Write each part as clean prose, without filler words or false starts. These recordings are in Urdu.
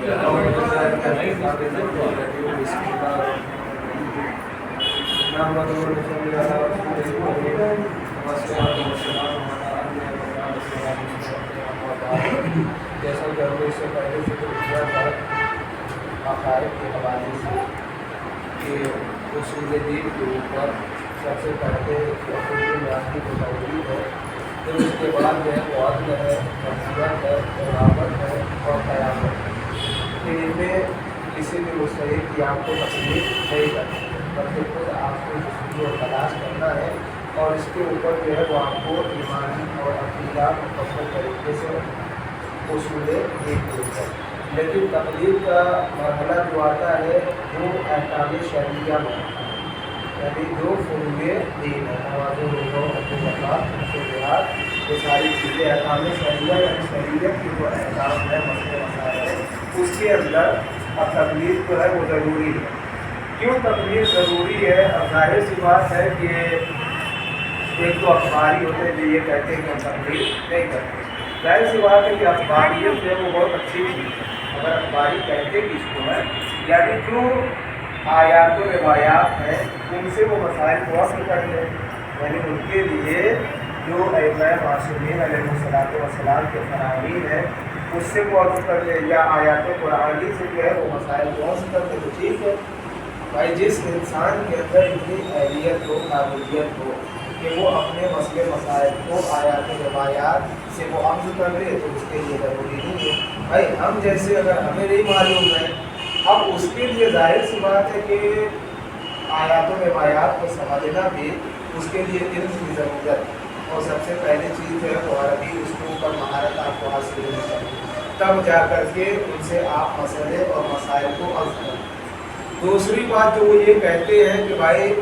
جیسا کہ ہم نے اس سے پہلے ذکر کیا تھا عقائد کے حوالے سے کہ اصول دین کے اوپر سب سے پہلے بنیادی کو توحید ہے، پھر اس کے بعد جو ہے وہ عدل ہے، مغفرت ہے، رحمت ہے اور قیامت ہے۔ کہ ان میں کسی بھی مستحق کی آپ کو تکلیف نہیں کرنا، بلکہ خود آپ کو جستجو اور تلاش کرنا ہے، اور اس کے اوپر جو ہے وہ آپ کو ایمانی اور عقیدہ مکمل طریقے سے اصول دین کے اوپر۔ لیکن تقلید کا مرحلہ جو آتا ہے وہ احکام شرعیہ میں آتا ہے، یعنی جو فروع دین ہے، نماز روزہ حج زکوٰۃ جہاد، یہ ساری چیزیں احکام شرعیہ یعنی شریعت کی جو احکام ہے، مسئلے مسائل ہے، اس کے اندر اب تقلید جو ہے وہ ضروری ہے۔ کیوں تقلید ضروری ہے؟ اب ظاہر سی بات ہے کہ ایک تو اخباری ہوتے ہیں جو یہ کہتے ہیں کہ ہم تقلید نہیں کرتے۔ ظاہر سی بات ہے کہ اخباریت جو ہے وہ بہت اچھی چیز ہے، اگر اخباری کہتے کس کو ہے، یعنی جو آیات و روایات ہیں ان سے وہ مسائل کو حل کر لیں، یعنی ان کے لیے جو ائمہ معصومین علیہ السلام کے فرامین ہیں اس سے وہ حل کر لیں، یا آیات قرآنی سے جو ہے وہ مسائل کو حل کر لیں، تو ٹھیک ہے بھائی۔ جس انسان کے اندر اتنی اہلیت ہو، قابلیت ہو کہ وہ اپنے مسئلے مسائل کو آیات روایات سے وہ عمل کر لے، تو اس کے لیے ضروری نہیں ہے بھائی۔ ہم جیسے اگر ہمیں نہیں معلوم ہے، اب اس کے لیے ظاہر سی بات ہے کہ آیات و روایات کو سمجھنا بھی اس کے لیے علم کی ضرورت ہے، اور سب سے پہلی چیز جو ہے وہ عربی اسلوب پر مہارت آپ کو حاصل ہونی چاہیے، تب جا کر کے ان سے آپ مسئلے اور مسائل کو حل کریں۔ دوسری بات جو وہ یہ کہتے ہیں کہ بھائی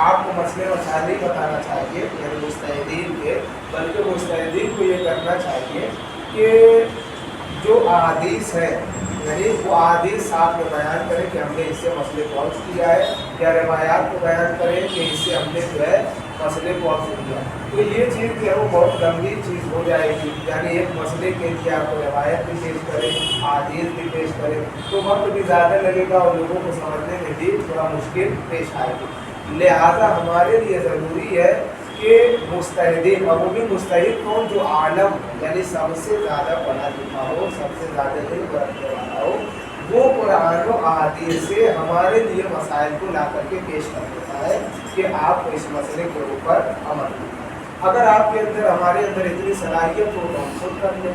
آپ کو مسئلے مسائل نہیں بتانا چاہیے یعنی مجتہدین کے، بلکہ مجتہدین کو یہ کرنا چاہیے کہ جو احادیث ہے یعنی وہ احادیث ساتھ میں بیان کریں کہ ہم نے اس سے مسئلے کو حل کیا ہے، یا روایات کو بیان کریں کہ اس سے ہم نے جو ہے مسئلے کو حل کیا۔ تو یہ چیز جو ہے وہ بہت گمبھیر چیز ہو جائے گی، یعنی ایک مسئلے کے لیے آپ کو روایت بھی پیش کریں، احادیث بھی پیش کریں، تو وقت بھی زیادہ لگے گا اور لوگوں کو سمجھنے میں بھی تھوڑا مشکل پیش آئے گی۔ لہذا ہمارے لیے ضروری ہے کہ مجتہدین، اور وہ بھی مجتہد کون؟ جو عالم یعنی سب سے زیادہ پڑھا لکھا ہو، سب سے زیادہ علم رکھنے والا ہو، وہ قرآن و احادیث سے ہمارے لیے مسائل کو لا کر کے پیش کر دیتا ہے کہ آپ اس مسئلے کے اوپر عمل کریں۔ اگر آپ کے اندر ہمارے اندر اتنی صلاحیت ہو تو ہم خود کر لیں،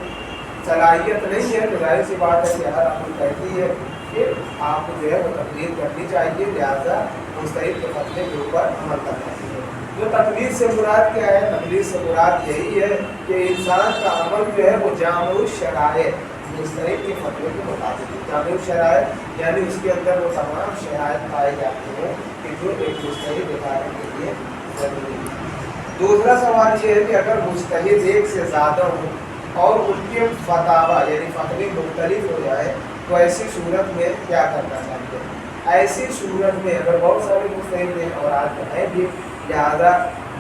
صلاحیت نہیں ہے تو ظاہر سی بات ہے کہ ہر عقل کہتی ہے کہ آپ کو جو ہے وہ تقلید کرنی چاہیے، لہٰذا مجتہد کے فتوے کے اوپر عمل کرنا چاہیے۔ جو تقلید سے مراد کیا ہے؟ تقلید سے مراد یہی ہے کہ انسان کا عمل جو ہے وہ جامع الشرائع، مجتہد کے فتوے کے مطابق جامع الشرائع یعنی اس کے اندر وہ تمام شرائط پائے جاتے ہیں کہ جو ایک مجتہد اقامت کے لیے ضروری ہے۔ دوسرا سوال یہ ہے کہ اگر مجتہد ایک سے زیادہ ہوں اور ان کے فتاوی یعنی فتوے مختلف ہو جائے تو ایسی صورت میں کیا کرنا چاہیے؟ ایسی صورت میں اگر بہت سارے مجتہد ہیں اور آج ہیں بھی، لہٰذا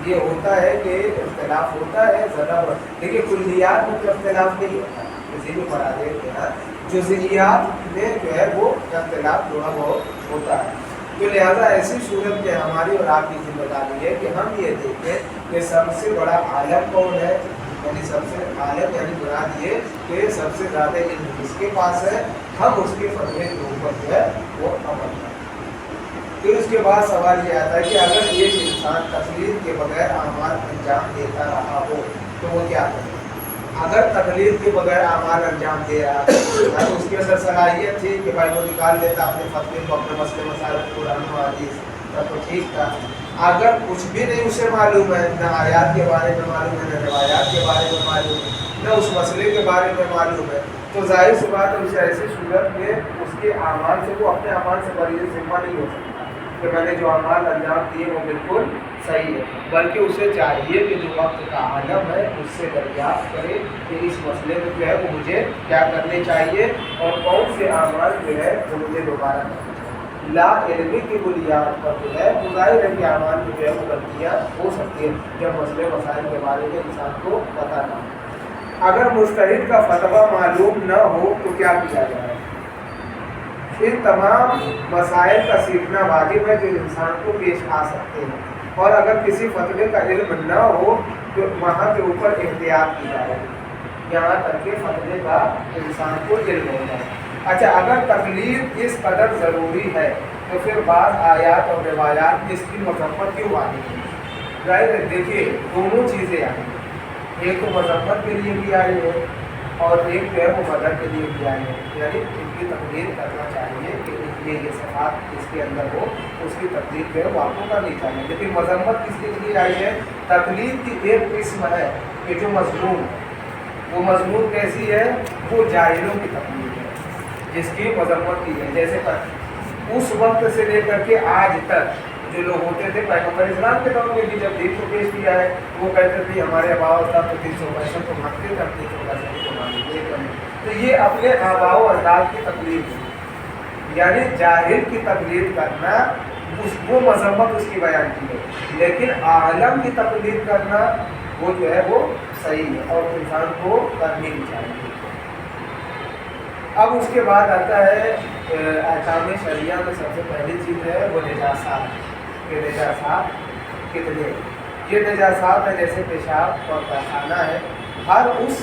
یہ ہوتا ہے کہ اختلاف ہوتا ہے ذرا، دیکھیے کلیات میں تو اختلاف نہیں ہوتا، کسی بھی مراحل کے ہاں جزئیات میں جو ہے وہ اختلاف تھوڑا بہت ہوتا ہے۔ تو لہٰذا ایسی صورت میں ہماری اور آپ کی ذمہ داری ہے کہ ہم یہ دیکھیں کہ سب سے بڑا عالم کون ہے، یعنی سب سے عالم یعنی مراد یہ کہ سب سے زیادہ علم جس کے پاس ہے، ہم اس کے فتوے کے اوپر جو ہے وہ عمل کریں۔ پھر اس کے بعد سوال یہ آتا ہے کہ اگر ایک انسان تقلید کے بغیر اعمال انجام دیتا رہا ہو تو وہ کیا کرے؟ اگر تقلید کے بغیر اعمال انجام دے رہا ہے تو اس کے اندر صلاحیت تھی کہ بھائی وہ نکال لیتا اپنے فتوے کو، اپنے مسئلے مسائل کو قرآن و حدیث تب تو ٹھیک تھا۔ اگر کچھ بھی نہیں اسے معلوم ہے، نہ آیات کے بارے میں معلوم ہے، نہ روایات کے بارے میں معلوم ہے، نہ اس مسئلے کے بارے میں معلوم ہے، تو ظاہر سی بات ہے اسے ایسی صورت میں اس کے اعمال سے وہ اپنے اعمال سے بری ذمہ نہیں ہو سکتا کہ میں نے جو اعمال انجام دیے وہ بالکل صحیح ہے، بلکہ اسے چاہیے کہ جو وقت کا عالم ہے اس سے دریافت کرے کہ اس مسئلے میں جو ہے وہ مجھے کیا کرنے چاہیے اور کون سے اعمال جو ہے وہ مجھے دوبارہ کرنا چاہیے۔ لا علمی کی بنیاد پر جو ہے ظاہر ہے کہ اعمال میں جو ہے وہ غلطیاں ہو سکتی ہیں جب مسئلے مسائل کے بارے میں انسان کو پتہ نہ ہو۔ اگر مجتہد کا فتویٰ معلوم نہ ہو تو کیا کیا جائے؟ ان تمام مسائل کا سیکھنا واجب ہے جو انسان کو پیش آ سکتے ہیں، اور اگر کسی فتوے کا علم نہ ہو تو وہاں کے اوپر احتیاط کی جائے یہاں تک کہ فتوے کا انسان کو علم ہو جائے۔ اچھا، اگر تقلید اس قدر ضروری ہے تو پھر بعض آیات اور روایات میں اس کی مذمت کیوں آئی ہے؟ ظاہر ہے، دیکھیے دونوں چیزیں آئی ہیں، ایک تو مذمت کے لیے بھی آئی ہے اور ایک جو ہے وہ مدد کے لیے بھی آئی ہے، یعنی ان کی تقلید کرنا چاہیے کہ یہ صفات اس کے اندر ہو، اس کی تقلید جو ہے وہ آپ کو کرنی چاہیے۔ لیکن مذمت کس کے لیے آئی ہے؟ تقلید کی ایک قسم ہے کہ جو مظلوم، وہ مضمون کیسی ہے؟ وہ جاہلوں کی تقلید ہے جس کی مذمت کی ہے۔ جیسے اس وقت سے لے کر کے آج تک جو لوگ ہوتے تھے پیغمبر اسلام کے دور میں بھی جب دین کو پیش کیا ہے وہ کہتے تھے ہمارے آباء و اجداد تو 365 کو مانتے تھے، ہم 365 کو مانتے تھے۔ تو یہ اپنے آباء و اجداد کی تقلید ہے، یعنی جاہل کی تقلید کرنا وہ مذمت اس کی بیان کی ہے، لیکن عالم کی تقلید کرنا وہ جو ہے وہ صحیح ہے اور انسان کو کرنی بھی چاہیے۔ اب اس کے بعد آتا ہے احکام شریعہ میں سب سے پہلی چیز ہے وہ نجاسات، کہ نجاسات کتنے؟ یہ نجاسات ہے جیسے پیشاب اور پاخانہ ہے، ہر اس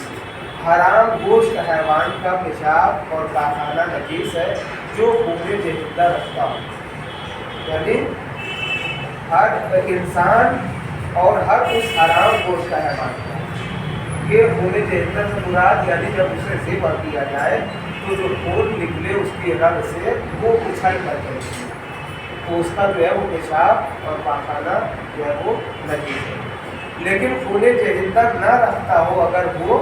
حرام گوشت حیوان کا پیشاب اور پاخانہ نجیس ہے جو خون جہدہ رکھتا ہو، یعنی ہر انسان اور ہر اس حرام گوشت کا حیوان کا یہ خون جہدہ سے مراد، یعنی جب اسے ذبح کیا جائے تو جو خون نکلے اس کی رگ سے وہ اچھل کر جائے تو اس کا جو ہے وہ پیشاب اور پاخانہ جو ہے وہ نجیس ہے۔ لیکن خون جہدہ نہ رکھتا ہو اگر وہ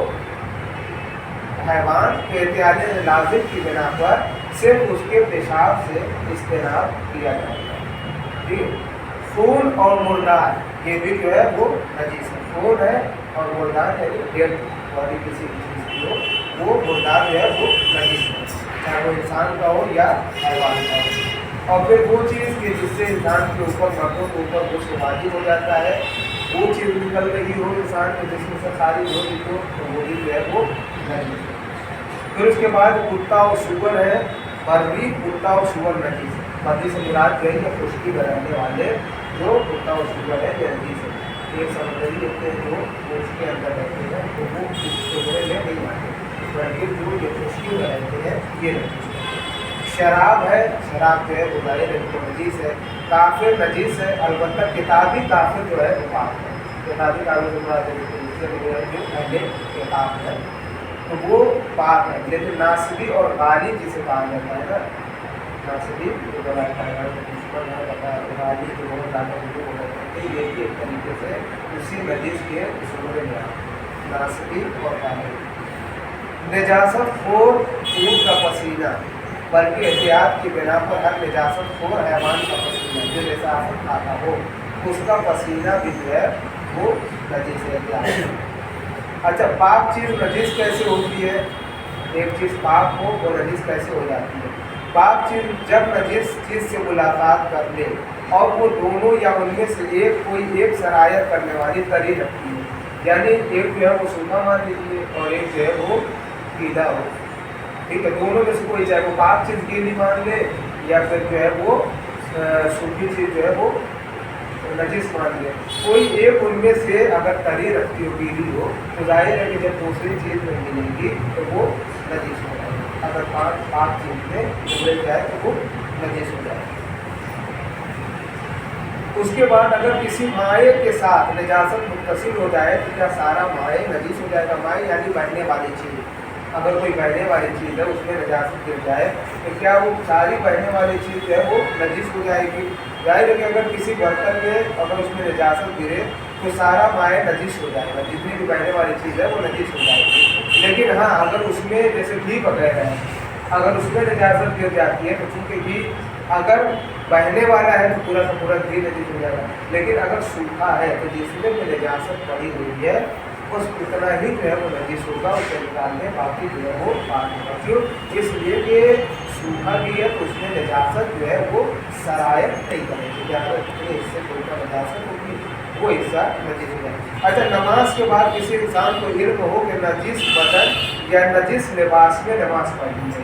حیوان احتیاط لازم کی بنا پر صرف اس کے پیشاب سے اجتناب کیا جائے گا۔ جی، خون اور مردار یہ بھی جو ہے وہ نجیس ہے، خون ہے اور مردار ہے ڈیڈ باڈی کسی چیز کی ہو وہ مردار جو ہے وہ نجیس ہے، چاہے وہ انسان کا ہو یا حیوان کا ہو۔ اور پھر وہ چیز کہ جس سے انسان کے اوپر مردوں کے اوپر غسل واجب ہو جاتا ہے وہ چیز نکل رہی ہو انسان کے جسم سے خارج ہو رہی ہو تو وہ بھی جو ہے وہ نجیس ہے۔ پھر اس کے بعد کتا اور سور ہے، بری کتا اور سور نجیس ہے، بری سے مراد جو ہے یہ خشکی میں رہنے والے جو کتا اور سور ہے یہ نجیس ہے۔ ایک سمندری ہوتے ہیں جو اس کے اندر رہتے ہیں تو وہ اس ٹکڑے میں نہیں آتے، بلکہ جو یہ خشکی میں رہتے ہیں یہ نجیس ہے۔ شراب ہے، شراب جو ہے وہ ظاہر ہے تو نجیس ہے۔ کافر نجیس ہے، البتہ کتابی کافر جو ہے وہ پاک ہے، کتابی کافر جو مراد ہے جو اہل کتاب ہے تو وہ پاک ہے، لیکن ناصبی اور غالی جسے کہا جاتا ہے نا، ناصبی جو بناتا ہے دشمن ہے بتا غالی جو بہت زیادہ جو ہوتا ہے یہ بھی ایک طریقے سے اسی نجیس کے صورت میں ناصبی اور غالی۔ نجاست خور اونٹ کا پسینہ، بلکہ احتیاط کی بنا پر ہر نجاست خور حیوان کا پسینہ جو نجاست کھاتا ہو اس کا پسینہ بھی جو ہے وہ نجیس ہے۔ اچھا، پاک چیز نجیس کیسے ہوتی ہے؟ ایک چیز پاک ہو وہ نجیس کیسے ہو جاتی ہے؟ پاک چیز جب نجیس چیز سے ملاقات کر لے اور وہ دونوں یا ان میں سے کوئی ایک سرایت کرنے والی تری رکھتی ہے، یعنی ایک جو ہے وہ سوکھا مان لیجیے اور ایک جو ہے وہ گیلا ہو، ٹھیک ہے، دونوں میں سے کوئی چاہے وہ پاک چیز گیلی مان لے یا پھر جو ہے وہ سوکھی چیز جو ہے وہ نجیس مان لے، کوئی ایک ان میں سے اگر تری رکھتی ہو گیلی ہو تو ظاہر ہے کہ جب دوسری چیز میں ملے گی تو وہ نجیس ہو جائے گی، اگر پاک چیز میں مل جائے تو وہ نجیس ہو جائے گی۔ اس کے بعد اگر کسی مائع کے ساتھ نجاست متصل ہو جائے تو کیا سارا مائع نجیس ہو جائے گا؟ مائع یعنی بہنے والی چیز، اگر کوئی بہنے والی چیز ہے اس میں نجاست گر جائے تو کیا وہ ساری بہنے والی چیز جو ہے وہ نجیس ہو جائے گی؟ ظاہر ہے کہ اگر کسی برتن میں اگر اس میں نجاست گرے تو سارا مائع نجیس ہو جائے گا، جتنی بھی بہنے والی چیز ہے وہ نجیس ہو جائے گی۔ لیکن ہاں اگر اس میں جیسے گھی وغیرہ ہے اگر اس میں نجاست گر جاتی ہے تو چونکہ گھی اگر بہنے والا ہے تو پورا کا پورا گھی نجیس ہو جائے گا، لیکن اگر سوکھا ہے تو جس میں نجاست پڑی ہوئی ہے اس اتنا ہی جو ہے وہ نجیس ہوگا، اسے نکالنے باقی جو ہے وہ پاک ہوگا۔ کیوں؟ اس لیے کہ سوکھا بھی ہے تو اس میں نجاست جو ہے وہ سرایت نہیں کرے گی، زیادہ جتنے حصے کوئی کا نجاست ہوگی وہ حصہ نجیس ہو جائے گا۔ اچھا، نماز کے بعد کسی انسان کو علم ہو کہ نجیس بدن یا نجیس لباس میں نماز پڑھنی ہے،